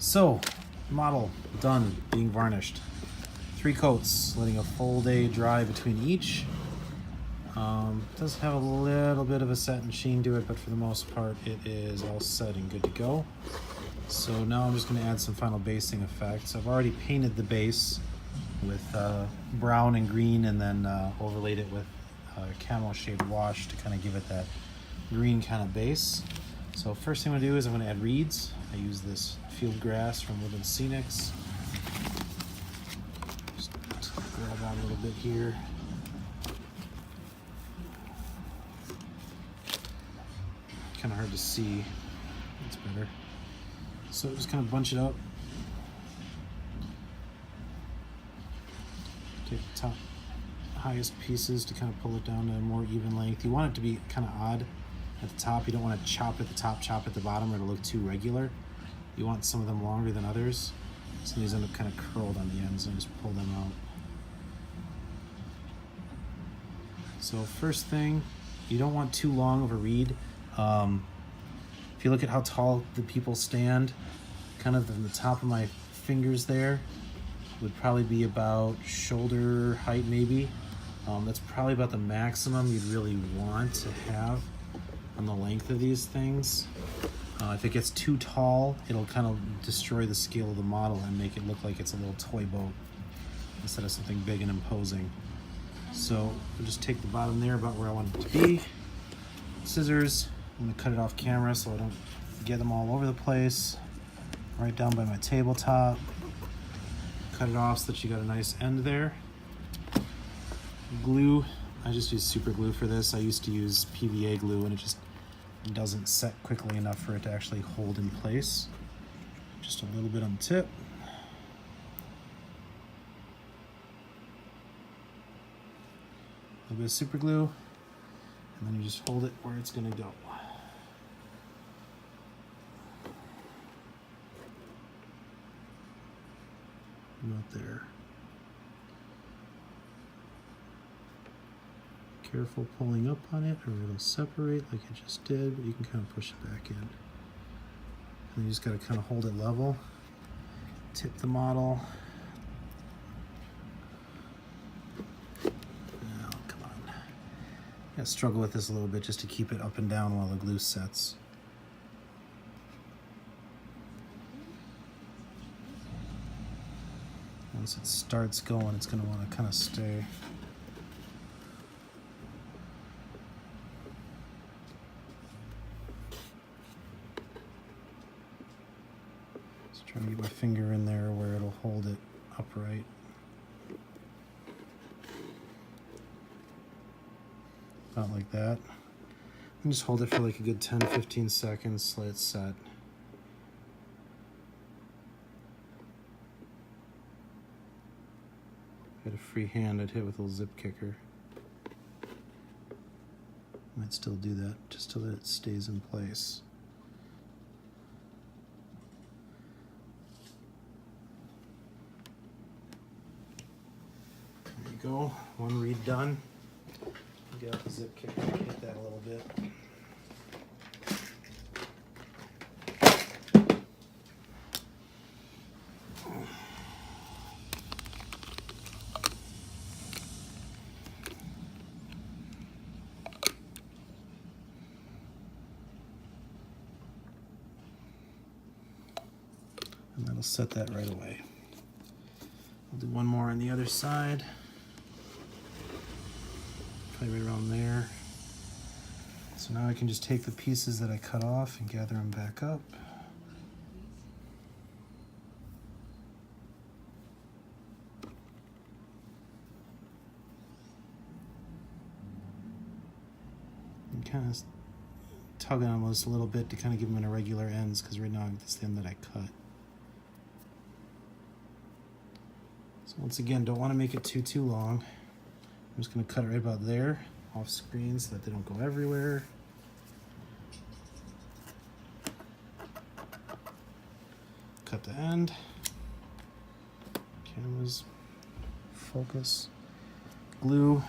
So, model done, being varnished. 3 coats, letting a full day dry between each. Does have a little bit of a satin sheen to it, but for the most part it is all set and good to go. So now I'm just going to add some final basing effects. I've already painted the base with brown and green, and then overlaid it with camo shade wash to kind of give it that green kind of base. So first thing I'm going to do is I'm going to add reeds. I use this field grass from Woodland Scenics. Just grab out a little bit here. Kind of hard to see. That's better. So just kind of bunch it up. Take the top highest pieces to kind of pull it down to a more even length. You want it to be kind of odd at the top. You don't want to chop at the top, chop at the bottom, or it'll look too regular. You want some of them longer than others. Some of these end up kind of curled on the ends, and just pull them out. So first thing, you don't want too long of a reed. If you look at how tall the people stand, kind of from the top of my fingers there would probably be about shoulder height maybe. That's probably about the maximum you'd really want to have on the length of these things. If it gets too tall, it'll kind of destroy the scale of the model and make it look like it's a little toy boat instead of something big and imposing. So I'll just take the bottom there about where I want it to be. Scissors, I'm going to cut it off camera so I don't get them all over the place. Right down by my tabletop. Cut it off so that you got a nice end there. Glue, I just use super glue for this. I used to use PVA glue and it just doesn't set quickly enough for it to actually hold in place. Just a little bit on the tip. A little bit of super glue, and then you just hold it where it's going to go. Not there. Careful pulling up on it or it'll separate like it just did, but you can kind of push it back in. And you just got to kind of hold it level. Tip the model. Oh, come on. I gotta struggle with this a little bit just to keep it up and down while the glue sets. Once it starts going, it's going to want to kind of stay. Just trying to get my finger in there where it'll hold it upright. About like that. And just hold it for like a good 10-15 seconds, let it set. If I had a free hand, I'd hit with a little zip kicker. Might still do that just so that it stays in place. There you go, one reed done. Get out the zip kicker, hit that a little bit. And that'll set that right away. I'll do one more on the other side. Probably right around there. So now I can just take the pieces that I cut off and gather them back up. And kind of tug on them just a little bit to kind of give them an irregular ends, because right now that's the end that I cut. So once again, don't want to make it too long. I'm just going to cut it right about there, off screen, so that they don't go everywhere. Cut the end. Cameras, focus. Glue.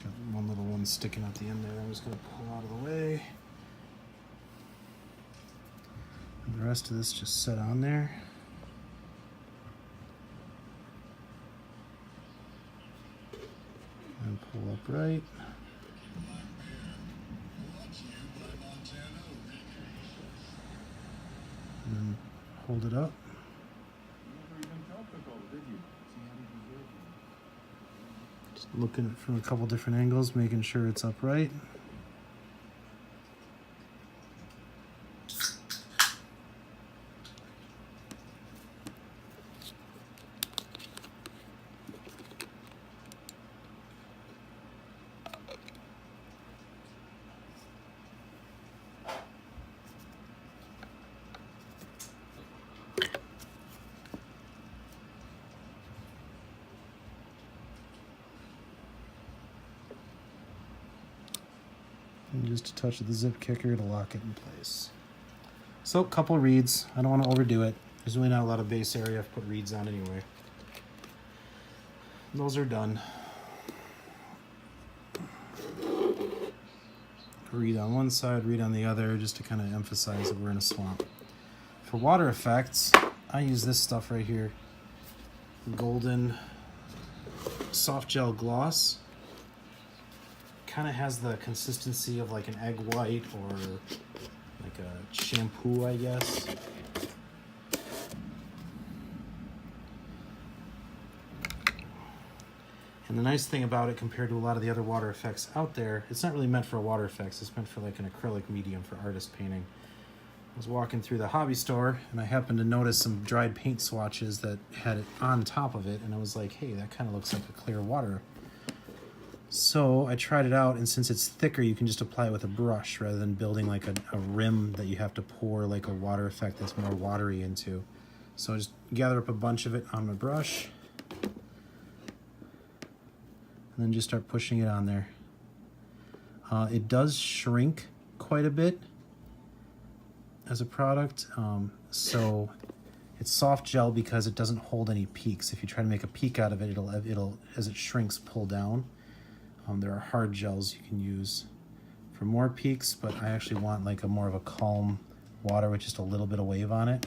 Got one little one sticking out the end there. I'm just going to pull out of the way. And the rest of this just set on there. And pull upright. And then hold it up. Just looking at it from a couple different angles, making sure it's upright. And just a touch of the zip kicker to lock it in place. So, couple reeds. I don't want to overdo it. There's really not a lot of base area I've put reeds on anyway. Those are done. Reed on one side, reed on the other, just to kind of emphasize that we're in a swamp. For water effects, I use this stuff right here. Golden soft gel gloss. Kind of has the consistency of like an egg white or like a shampoo, I guess. And the nice thing about it compared to a lot of the other water effects out there, it's not really meant for water effects, it's meant for like an acrylic medium for artist painting. I was walking through the hobby store and I happened to notice some dried paint swatches that had it on top of it, and I was like, hey, that kind of looks like a clear water. So I tried it out, and since it's thicker, you can just apply it with a brush rather than building like a rim that you have to pour like a water effect that's more watery into. So I just gather up a bunch of it on my brush and then just start pushing it on there. It does shrink quite a bit as a product, so it's soft gel because it doesn't hold any peaks. If you try to make a peak out of it, it'll as it shrinks, pull down. There are hard gels you can use for more peaks, but I actually want like more of a calm water with just a little bit of wave on it.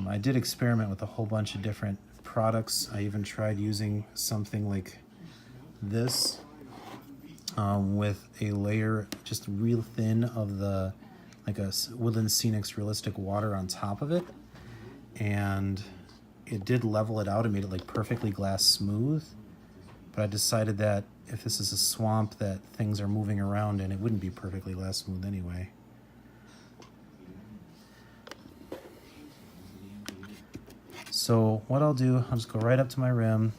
I did experiment with a whole bunch of different products. I even tried using something like this with a layer just real thin of the like a Woodland Scenics realistic water on top of it, and it did level it out and made it like perfectly glass smooth. But I decided that if this is a swamp that things are moving around in, it wouldn't be perfectly glass smooth anyway. So what I'll do, I'll just go right up to my rim,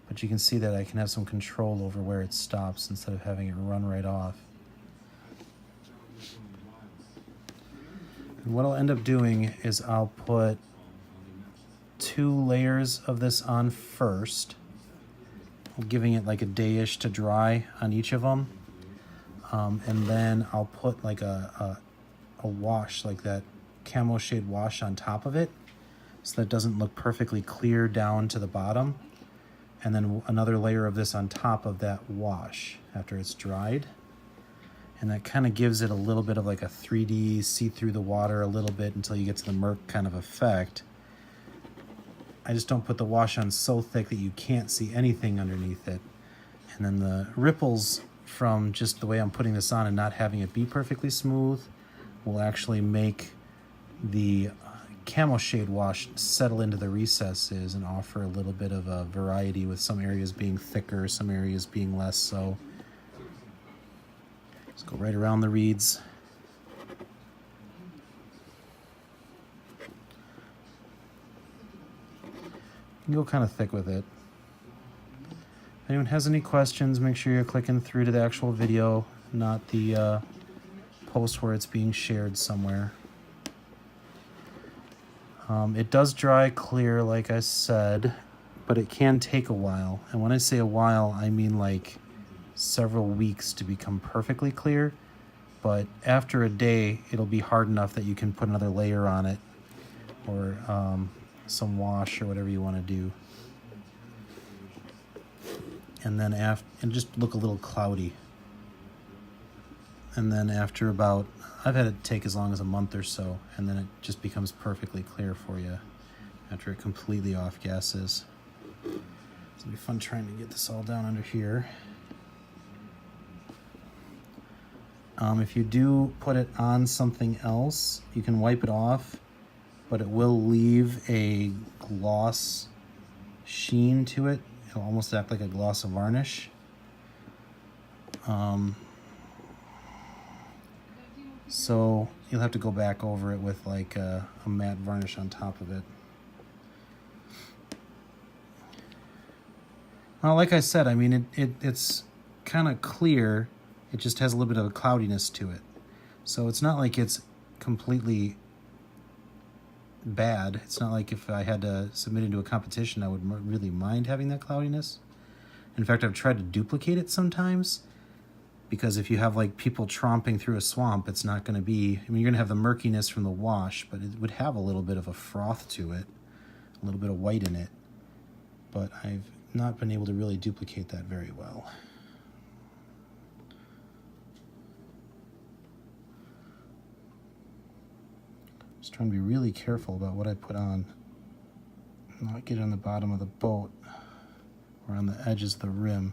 but you can see that I can have some control over where it stops instead of having it run right off. And what I'll end up doing is I'll put 2 layers of this on first, giving it like a day-ish to dry on each of them, and then I'll put like a wash, like that camo shade wash on top of it, so that it doesn't look perfectly clear down to the bottom, and then another layer of this on top of that wash after it's dried, and that kind of gives it a little bit of like a 3D see through the water a little bit until you get to the murk kind of effect. I just don't put the wash on so thick that you can't see anything underneath it. And then the ripples from just the way I'm putting this on and not having it be perfectly smooth will actually make the camo shade wash settle into the recesses and offer a little bit of a variety, with some areas being thicker, some areas being less so. Just go right around the reeds. You can go kind of thick with it. If anyone has any questions, make sure you're clicking through to the actual video, not the post where it's being shared somewhere. It does dry clear, like I said, but it can take a while. And when I say a while, I mean like several weeks to become perfectly clear. But after a day, it'll be hard enough that you can put another layer on it, or some wash or whatever you want to do. and then and just look a little cloudy. And then after about, I've had it take as long as a month or so, and then it just becomes perfectly clear for you after it completely off gases. It's gonna be fun trying to get this all down under here. If you do put it on something else, you can wipe it off, but it will leave a gloss sheen to it. It'll almost act like a gloss of varnish. So you'll have to go back over it with like a matte varnish on top of it. Well, like I said, I mean, it's kind of clear. It just has a little bit of a cloudiness to it. So it's not like it's completely bad. It's not like if I had to submit into a competition, I would really mind having that cloudiness. In fact, I've tried to duplicate it sometimes, because if you have like people tromping through a swamp, it's not going to be, I mean, you're going to have the murkiness from the wash, but it would have a little bit of a froth to it, a little bit of white in it. But I've not been able to really duplicate that very well. Just trying to be really careful about what I put on. Not get on the bottom of the boat or on the edges of the rim.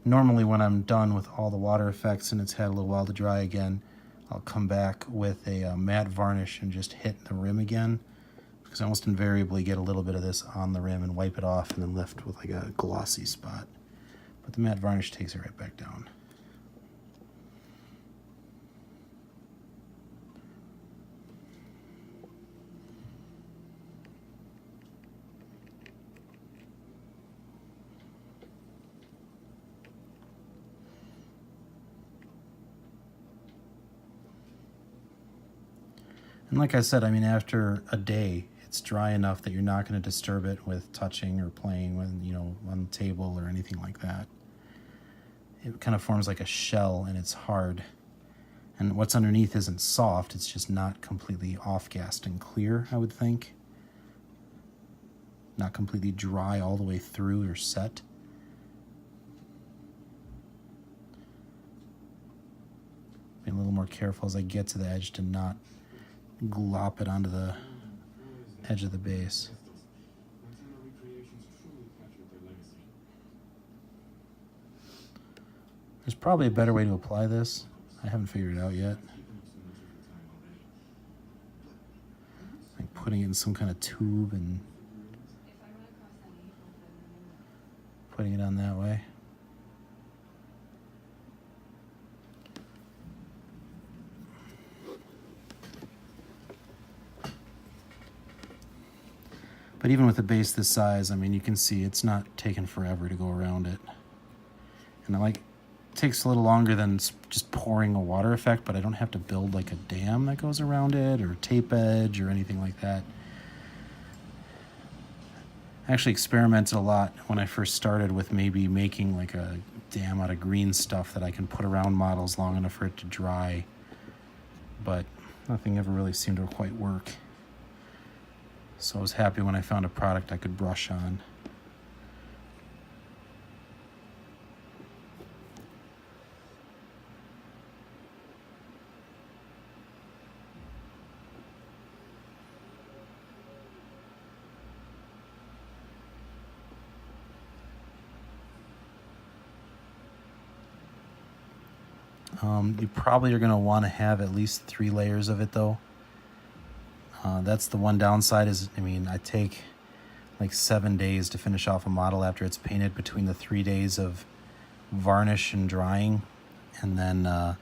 Normally when I'm done with all the water effects and it's had a little while to dry again, I'll come back with a matte varnish and just hit the rim again, because I almost invariably get a little bit of this on the rim and wipe it off and then lift with like a glossy spot. But the matte varnish takes it right back down. And like I said, I mean, after a day, it's dry enough that you're not going to disturb it with touching or playing with, you know, on the table or anything like that. It kind of forms like a shell and it's hard. And what's underneath isn't soft, it's just not completely off-gassed and clear, I would think. Not completely dry all the way through or set. Be a little more careful as I get to the edge to not glop it onto the edge of the base. There's probably a better way to apply this. I haven't figured it out yet. Like putting it in some kind of tube and putting it on that way. But even with a base this size, I mean, you can see it's not taking forever to go around it. And it takes a little longer than just pouring a water effect, but I don't have to build like a dam that goes around it or tape edge or anything like that. I actually experimented a lot when I first started with maybe making like a dam out of green stuff that I can put around models long enough for it to dry, but nothing ever really seemed to quite work. So I was happy when I found a product I could brush on. You probably are going to want to have at least 3 layers of it though. That's the one downside is, I mean, I take like 7 days to finish off a model after it's painted, between the 3 days of varnish and drying and then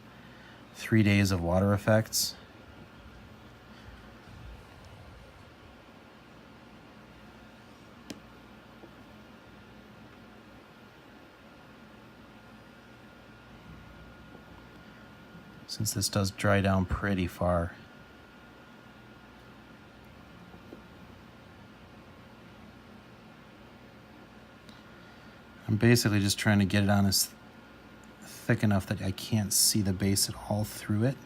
3 days of water effects. Since this does dry down pretty far. I'm basically just trying to get it on as thick enough that I can't see the base at all through it.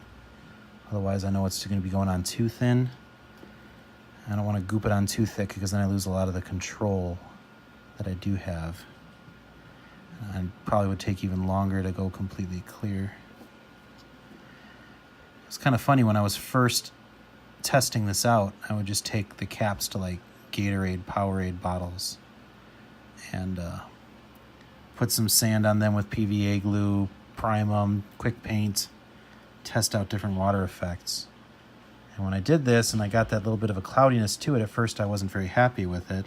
Otherwise I know it's going to be going on too thin. I don't want to goop it on too thick because then I lose a lot of the control that I do have. And probably would take even longer to go completely clear. It's kind of funny, when I was first testing this out, I would just take the caps to like Gatorade, Powerade bottles and put some sand on them with PVA glue, prime them, quick paint, test out different water effects. And when I did this and I got that little bit of a cloudiness to it, at first I wasn't very happy with it.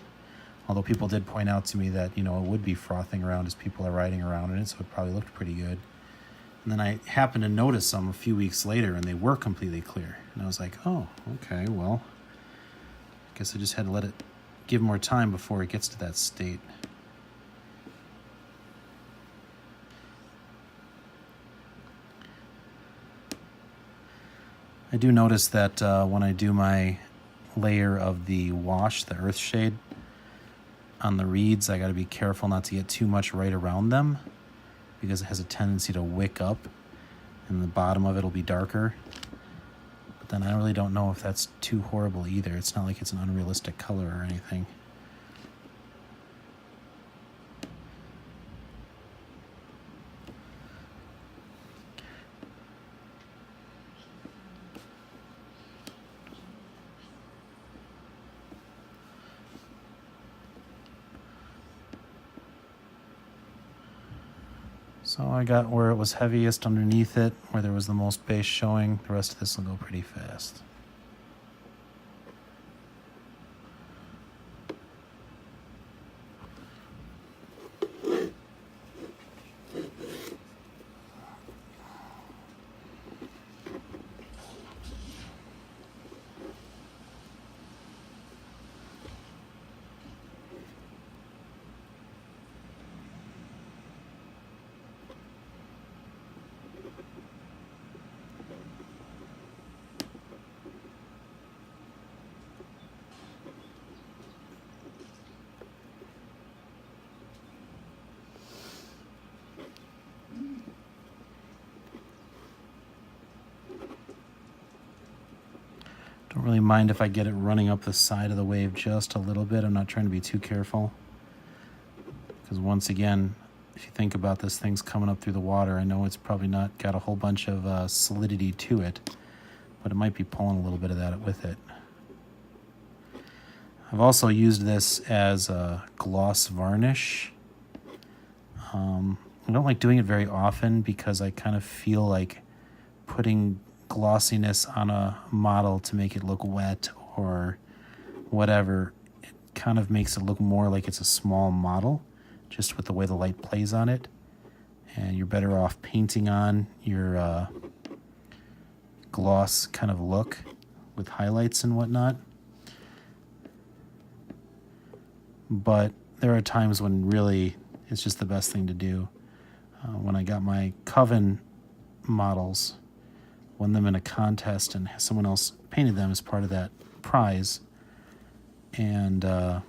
Although people did point out to me that, you know, it would be frothing around as people are riding around in it, so it probably looked pretty good. And then I happened to notice them a few weeks later, and they were completely clear. And I was like, oh, okay, well, I guess I just had to let it give more time before it gets to that state. I do notice that when I do my layer of the wash, the earth shade, on the reeds, I got to be careful not to get too much right around them, because it has a tendency to wick up and the bottom of it will be darker. But then I really don't know if that's too horrible either. It's not like it's an unrealistic color or anything. So I got where it was heaviest underneath it, where there was the most base showing. The rest of this will go pretty fast. Don't really mind if I get it running up the side of the wave just a little bit. I'm not trying to be too careful. Because once again, if you think about this, thing's coming up through the water. I know it's probably not got a whole bunch of solidity to it, but it might be pulling a little bit of that with it. I've also used this as a gloss varnish. I don't like doing it very often because I kind of feel like putting glossiness on a model to make it look wet or whatever, it kind of makes it look more like it's a small model, just with the way the light plays on it. And you're better off painting on your gloss kind of look with highlights and whatnot. But there are times when really it's just the best thing to do. When I got my Coven models, won them in a contest, and someone else painted them as part of that prize. And I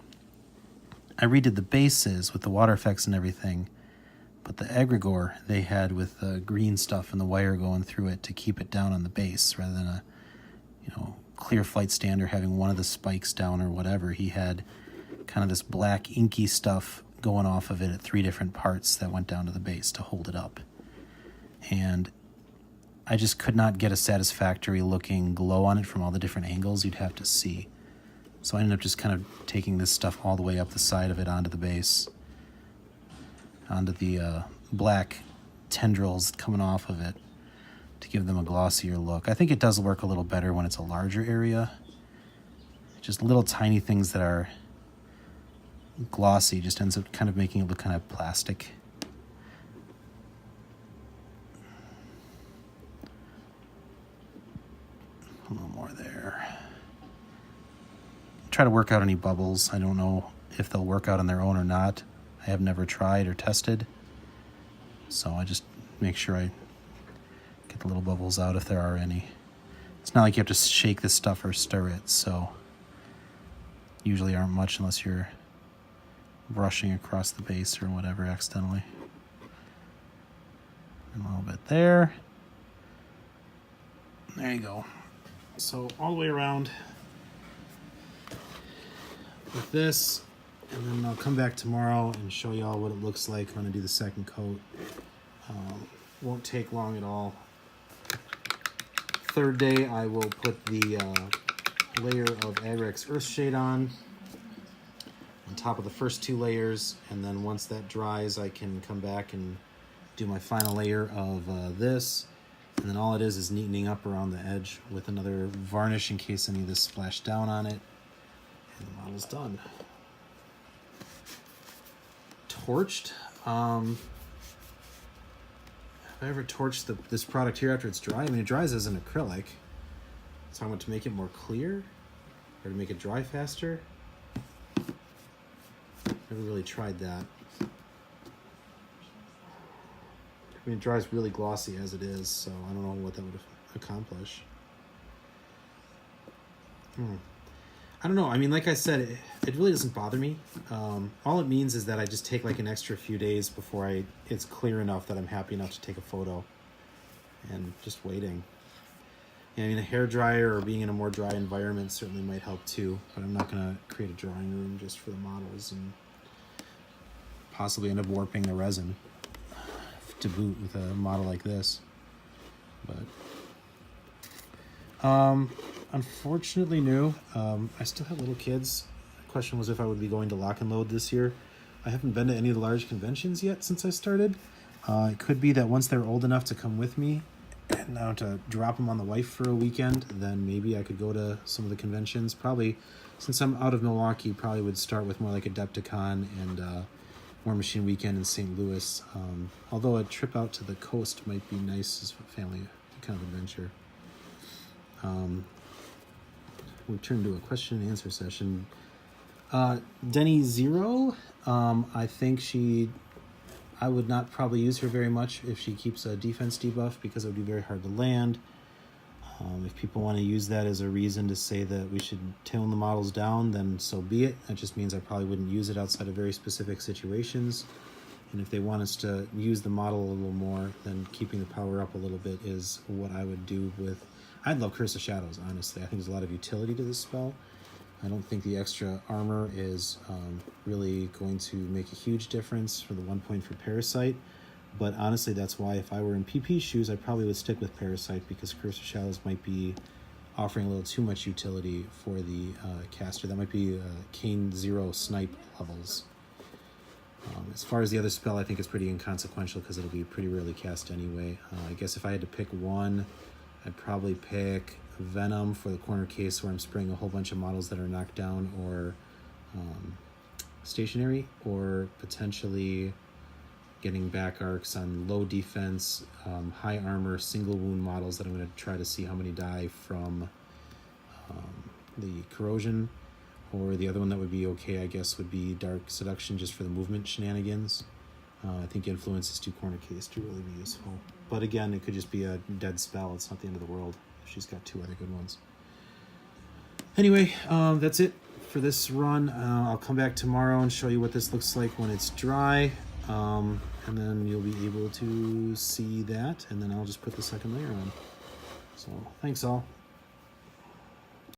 redid the bases with the water effects and everything, but the egregore they had with the green stuff and the wire going through it to keep it down on the base rather than a, clear flight stander having one of the spikes down or whatever. He had kind of this black inky stuff going off of it at 3 different parts that went down to the base to hold it up. And I just could not get a satisfactory looking glow on it from all the different angles you'd have to see. So I ended up just kind of taking this stuff all the way up the side of it onto the base, onto the black tendrils coming off of it to give them a glossier look. I think it does work a little better when it's a larger area. Just little tiny things that are glossy just ends up kind of making it look kind of plastic. A little more there. Try to work out any bubbles. I don't know if they'll work out on their own or not. I have never tried or tested. So I just make sure I get the little bubbles out if there are any. It's not like you have to shake this stuff or stir it, so usually aren't much unless you're brushing across the base or whatever accidentally. And a little bit there. There you go. So all the way around with this, And then I'll come back tomorrow and show y'all what it looks like when I do the second coat. Won't take long at all. Third day, I will put the layer of Agrex Earthshade on top of the first 2 layers, and then once that dries, I can come back and do my final layer of this. And then all it is neatening up around the edge with another varnish in case any of this splashed down on it. And the model's done. Torched. Have I ever torched this product here after it's dry? I mean, it dries as an acrylic. So I want to make it more clear or to make it dry faster. Never really tried that. I mean, it dries really glossy as it is, so I don't know what that would accomplish. I don't know. I mean, like I said, it really doesn't bother me. All it means is that I just take like an extra few days before it's clear enough that I'm happy enough to take a photo, and just waiting. Yeah, I mean, a hair dryer or being in a more dry environment certainly might help too, but I'm not going to create a drying room just for the models and possibly end up warping the resin to boot with a model like this. But unfortunately new. I still have little kids. The question was if I would be going to Lock and Load this year. I haven't been to any of the large conventions yet since I started. It could be that once they're old enough to come with me and now to drop them on the wife for a weekend, then maybe I could go to some of the conventions. Probably, since I'm out of Milwaukee, probably would start with more like Adepticon and War Machine Weekend in St. Louis. Although a trip out to the coast might be nice as a family kind of adventure. We turn to a question and answer session. Denny Zero, I think I would not probably use her very much if she keeps a defense debuff because it would be very hard to land. If people want to use that as a reason to say that we should tone the models down, then so be it. That just means I probably wouldn't use it outside of very specific situations. And if they want us to use the model a little more, then keeping the power up a little bit is what I would do with... I'd love Curse of Shadows, honestly. I think there's a lot of utility to this spell. I don't think the extra armor is really going to make a huge difference for the 1 point for Parasite. But honestly, that's why if I were in PP's shoes, I probably would stick with Parasite because Curse of Shadows might be offering a little too much utility for the caster. That might be Kane Zero snipe levels. As far as the other spell, I think it's pretty inconsequential because it'll be pretty rarely cast anyway. I guess if I had to pick one, I'd probably pick Venom for the corner case where I'm spraying a whole bunch of models that are knocked down or stationary, or potentially getting back arcs on low defense, high armor, single wound models that I'm going to try to see how many die from the corrosion. Or the other one that would be okay, I guess, would be Dark Seduction just for the movement shenanigans. I think Influence is too corner case to really be useful. But again, it could just be a dead spell. It's not the end of the world if she's got 2 other good ones. Anyway, that's it for this run. I'll come back tomorrow and show you what this looks like when it's dry. And then you'll be able to see that. And then I'll just put the second layer on. So thanks all.